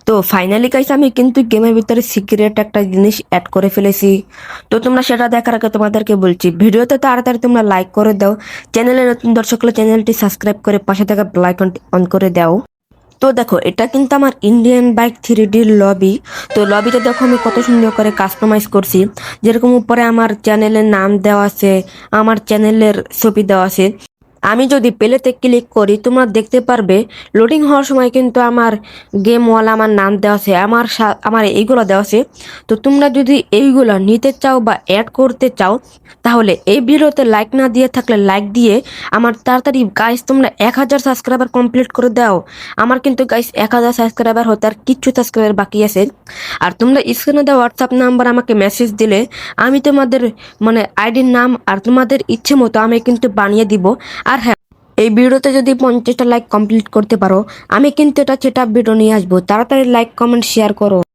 তো finally guys আমি কিন্তু গেমের ভিতরে সিক্রেট একটা জিনিস অ্যাড করে ফেলেছি। তো তোমরা সেটা দেখার আগে তোমাদেরকে বলছি, ভিডিওতে তাড়াতাড়ি তোমরা লাইক করে দাও, চ্যানেলে নতুন দর্শক হলে চ্যানেলটি সাবস্ক্রাইব করে পাশে থাকা বেল আইকনটি অন করে দাও। তো দেখো, এটা কিন্তু আমার ইন্ডিয়ান বাইক 3D লবি। তো লবিতে দেখো আমি কত সুন্দর করে কাস্টমাইজ করছি, যেরকম উপরে আমার চ্যানেলের নাম দেওয়া আছে, আমার চ্যানেলের ছবি দেওয়া আছে। আমি যদি প্লেতে ক্লিক করি তোমরা দেখতে পারবে লোডিং হওয়ার সময় কিন্তু আমার গেম ওয়াল আমার নাম দেওয়া আছে, আমার এইগুলো দেওয়া আছে। তো তোমরা যদি এইগুলো নিতে চাও বা অ্যাড করতে চাও তাহলে এই ভিডিওতে লাইক না দিয়ে থাকলে লাইক দিয়ে আমার তাড়াতাড়ি গাইস তোমরা 1000 সাবস্ক্রাইবার কমপ্লিট করে দাও। আমার কিন্তু গাইস 1000 সাবস্ক্রাইবার হতে আর কিচ্ছু সাবস্ক্রাইবার বাকি আছে। আর তোমরা স্ক্রিনে দেওয়া হোয়াটসঅ্যাপ নাম্বার আমাকে মেসেজ দিলে আমি তোমাদের আইডির নাম আর তোমাদের ইচ্ছে মতো আমি কিন্তু বানিয়ে দিব। আর হ্যাঁ, এই ভিডিওতে যদি 50টা লাইক কমপ্লিট করতে পারো আমি কিন্তু এটা সেটা ভিডিও নিয়ে আসবো। তাড়াতাড়ি লাইক কমেন্ট শেয়ার করো।